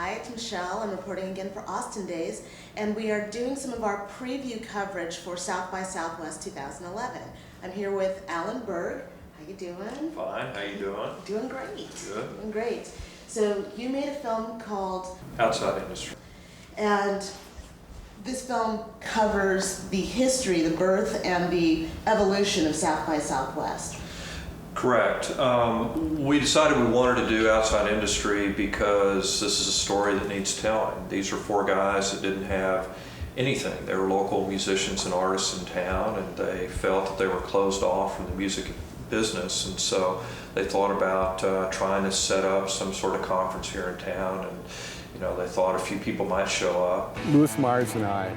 Hi, it's Michelle. I'm reporting again for Austin Days, and we are doing some of our preview coverage for South by Southwest 2011. I'm here with Alan Berg. How you doing? Fine. How you doing? Doing great. Good. Doing great. So you made a film called Outside Industry. And this film covers the history, the birth, and the evolution of South by Southwest. Correct. We decided we wanted to do Outside Industry because this is a story that needs telling. These are four guys that didn't have anything. They were local musicians and artists in town, and they felt that they were closed off from the music business, and so they thought about trying to set up some sort of conference here in town, and they thought a few people might show up. Louis Myers and I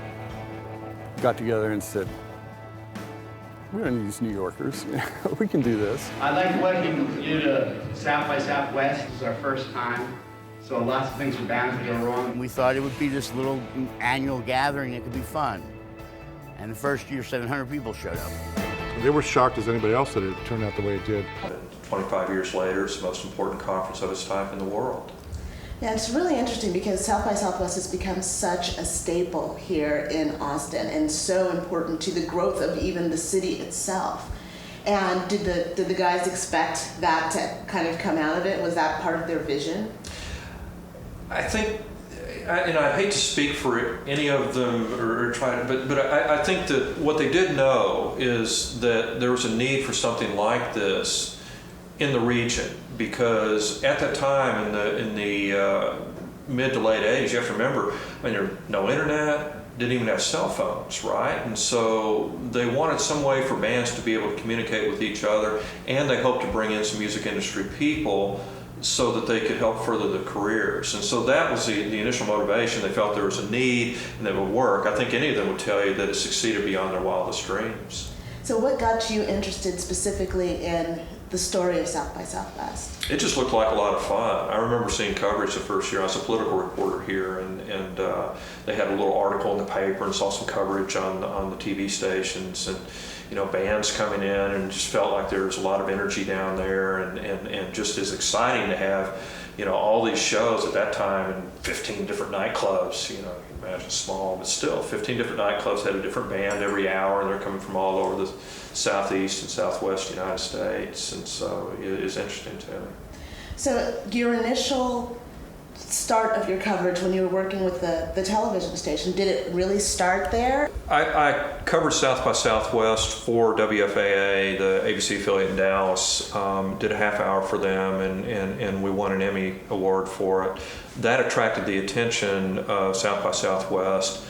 got together and said, we don't need these New Yorkers. We can do this. I'd like to welcome you to South by Southwest. This is our first time, so lots of things are bound to go wrong. We thought it would be this little annual gathering that could be fun. And the first year, 700 people showed up. They were shocked as anybody else that it turned out the way it did. And 25 years later, it's the most important conference of its type in the world. Yeah, it's really interesting because South by Southwest has become such a staple here in Austin and so important to the growth of even the city itself. And did the guys expect that to kind of come out of it? Was that part of their vision? I think, and I hate to speak for any of them or try to, but I think that what they did know is that there was a need for something like this in the region, because at that time in the mid to late 80s, you have to remember, there was no internet, didn't even have cell phones, right? And so they wanted some way for bands to be able to communicate with each other, and they hoped to bring in some music industry people so that they could help further the careers. And so that was the initial motivation. They felt there was a need and that it would work. I think any of them would tell you that it succeeded beyond their wildest dreams. So what got you interested specifically in the story of South by Southwest? It just looked like a lot of fun. I remember seeing coverage the first year. I was a political reporter here, and they had a little article in the paper and saw some coverage on the TV stations, and bands coming in, and just felt like there was a lot of energy down there, and just as exciting to have all these shows at that time in 15 different nightclubs. You can imagine small, but still 15 different nightclubs had a different band every hour, and they're coming from all over the southeast and southwest United States, and so it is interesting to me. So your initial start of your coverage when you were working with the television station, did it really start there? I covered South by Southwest for WFAA, the ABC affiliate in Dallas, did a half hour for them, and we won an Emmy Award for it. That attracted the attention of South by Southwest.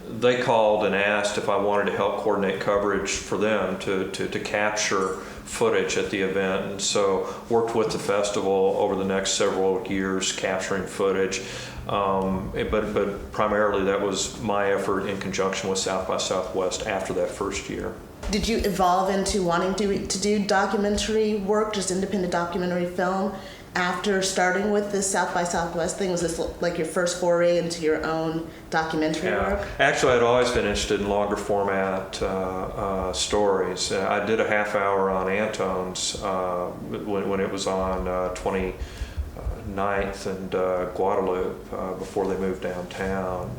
They called and asked if I wanted to help coordinate coverage for them to capture footage at the event, and so worked with the festival over the next several years capturing footage, but primarily that was my effort in conjunction with South by Southwest after that first year. Did you evolve into wanting to do documentary work, just independent documentary film, after starting with this South by Southwest thing? Was this like your first foray into your own documentary work? Actually, I'd always been interested in longer format stories. I did a half hour on Antone's when it was on 29th and Guadalupe before they moved downtown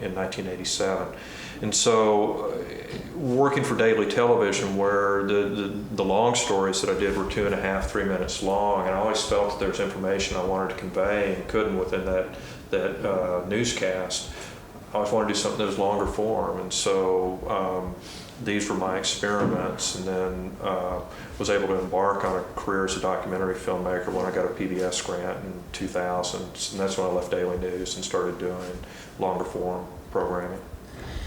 in 1987. And so working for daily television, where the long stories that I did were 2.5, 3 minutes long, and I always felt that there was information I wanted to convey and couldn't within that newscast. I always wanted to do something that was longer form, and so these were my experiments, and then was able to embark on a career as a documentary filmmaker when I got a PBS grant in 2000, and that's when I left Daily News and started doing longer form programming.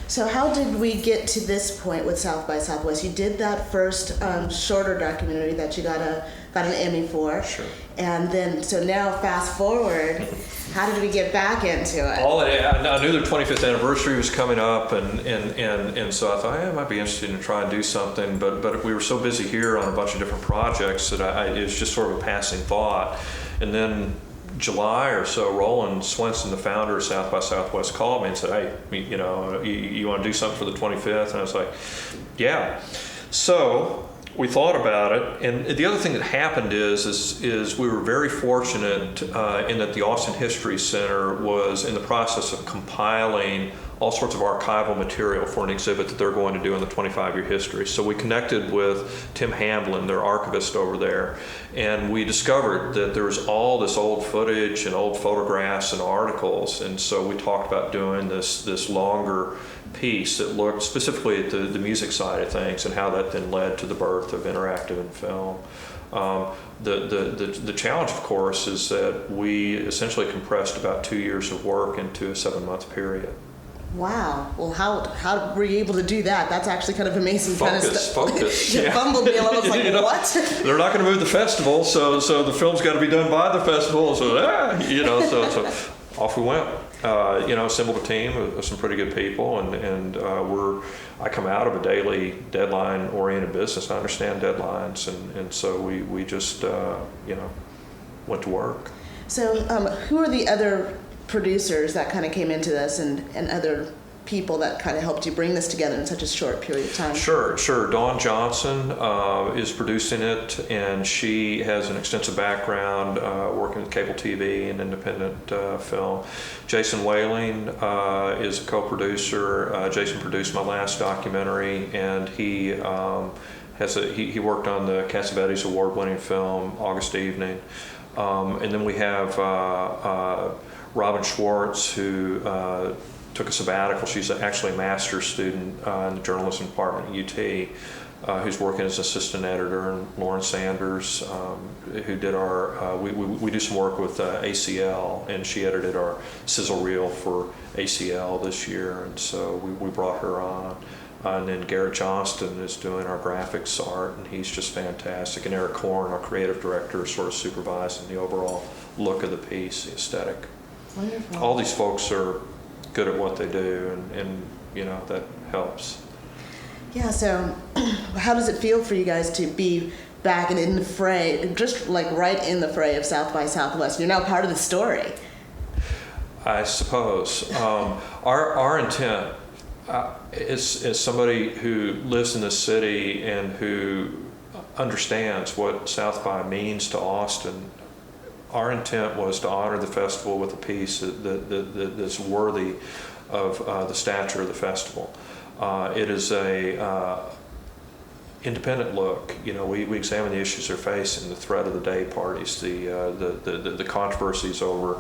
So how did we get to this point with South by Southwest? You did that first shorter documentary that you got an Emmy for. Sure. And then, so now fast forward, how did we get back into it? I knew their 25th anniversary was coming up, and so I thought, it might be interesting to try and do something, but we were so busy here on a bunch of different projects that it was just sort of a passing thought. And then July or so, Roland Swenson, the founder of South by Southwest, called me and said, hey, you want to do something for the 25th? And I was like, yeah. So we thought about it, and the other thing that happened is we were very fortunate in that the Austin History Center was in the process of compiling all sorts of archival material for an exhibit that they're going to do in the 25-year history. So we connected with Tim Hamblin, their archivist over there, and we discovered that there was all this old footage and old photographs and articles, and so we talked about doing this longer piece that looked specifically at the music side of things and how that then led to the birth of interactive and film. The challenge, of course, is that we essentially compressed about 2 years of work into a 7-month period. Wow. Well, how were you able to do that? That's actually kind of amazing. Focus. You fumbled me a little. I was like, what? They're not going to move the festival, so the film's got to be done by the festival. So so off we went. Assembled a team of some pretty good people, and I come out of a daily deadline-oriented business. I understand deadlines, and so we just went to work. So who are the other producers that kind of came into this, and other people that kind of helped you bring this together in such a short period of time? Sure. Dawn Johnson is producing it, and she has an extensive background working with cable TV and independent film. Jason Whaling is a co-producer. Jason produced my last documentary, and he he worked on the Cassavetes award-winning film August Evening. And then we have Robin Schwartz, who took a sabbatical. She's actually a master's student in the journalism department at UT, who's working as assistant editor, and Lauren Sanders, who did our, we do some work with ACL, and she edited our sizzle reel for ACL this year, and so we brought her on. And then Garrett Johnston is doing our graphics art, and he's just fantastic. And Eric Horn, our creative director, is sort of supervising the overall look of the piece, the aesthetic. Wonderful. All these folks are good at what they do, and that helps. Yeah, so how does it feel for you guys to be back and in the fray, just like right in the fray of South by Southwest? You're now part of the story. I suppose. Our intent, as somebody who lives in this city and who understands what South by means to Austin, our intent was to honor the festival with a piece that's worthy of the stature of the festival. It is a independent look. We examine the issues they're facing, the threat of the day parties, the controversies over,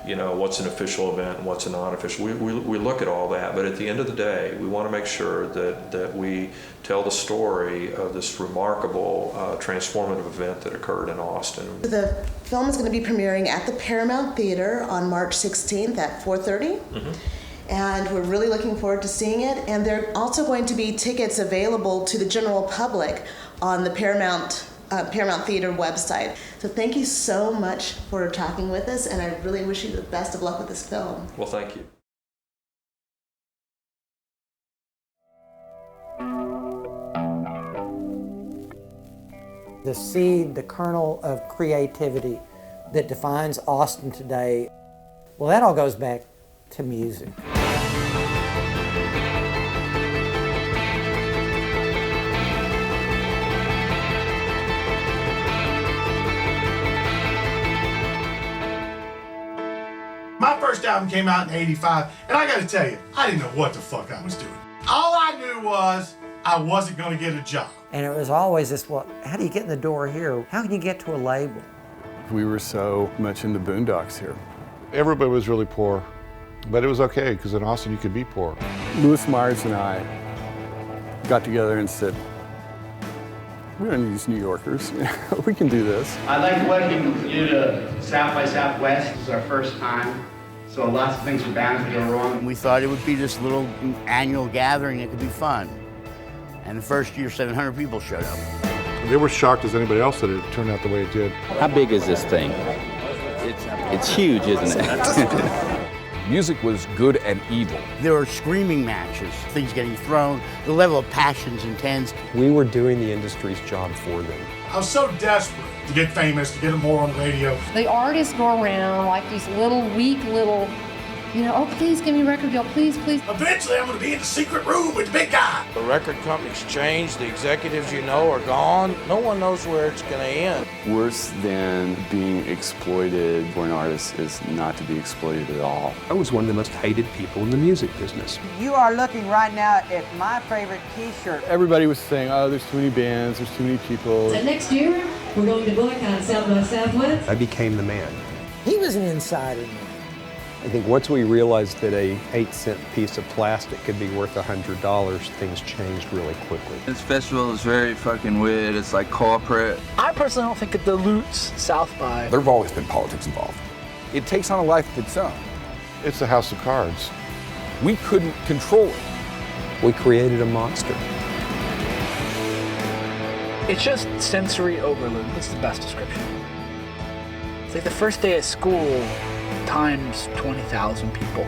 what's an official event and what's a non-official. We look at all that, but at the end of the day, we want to make sure that we tell the story of this remarkable, transformative event that occurred in Austin. The film is going to be premiering at the Paramount Theater on March 16th at 4:30. Mm-hmm. And we're really looking forward to seeing it. And there are also going to be tickets available to the general public on the Paramount Theater website. So thank you so much for talking with us, and I really wish you the best of luck with this film. Well, thank you. The seed, the kernel of creativity that defines Austin today, well, that all goes back to music. My first album came out in '85, and I gotta tell you, I didn't know what the fuck I was doing. All I knew was I wasn't gonna get a job. And it was always this, well, how do you get in the door here? How can you get to a label? We were so much in the boondocks here. Everybody was really poor, but it was okay, because in Austin you could be poor. Louis Myers and I got together and said, we don't need these New Yorkers. We can do this. I'd like to welcome you to South by Southwest. This is our first time, so lots of things are bound to go wrong. We thought it would be this little annual gathering that could be fun. And the first year, 700 people showed up. They were shocked as anybody else that it turned out the way it did. How big is this thing? It's huge, isn't it? Music was good and evil. There were screaming matches, things getting thrown. The level of passion's intense. We were doing the industry's job for them. I was so desperate to get famous, to get more on the radio. The artists go around like these weak little You know, oh, please give me a record deal, please, please. Eventually, I'm going to be in the secret room with the big guy. The record company's changed. The executives you know are gone. No one knows where it's going to end. Worse than being exploited for an artist is not to be exploited at all. I was one of the most hated people in the music business. You are looking right now at my favorite t-shirt. Everybody was saying, oh, there's too many bands, there's too many people. So next year, we're going to boycott South by Southwest. I became the man. He was an insider. I think once we realized that a 8-cent piece of plastic could be worth $100, things changed really quickly. This festival is very fucking weird. It's like corporate. I personally don't think it dilutes South by. There have always been politics involved. It takes on a life of its own. It's a house of cards. We couldn't control it. We created a monster. It's just sensory overload. That's the best description. It's like the first day at school times 20,000 people.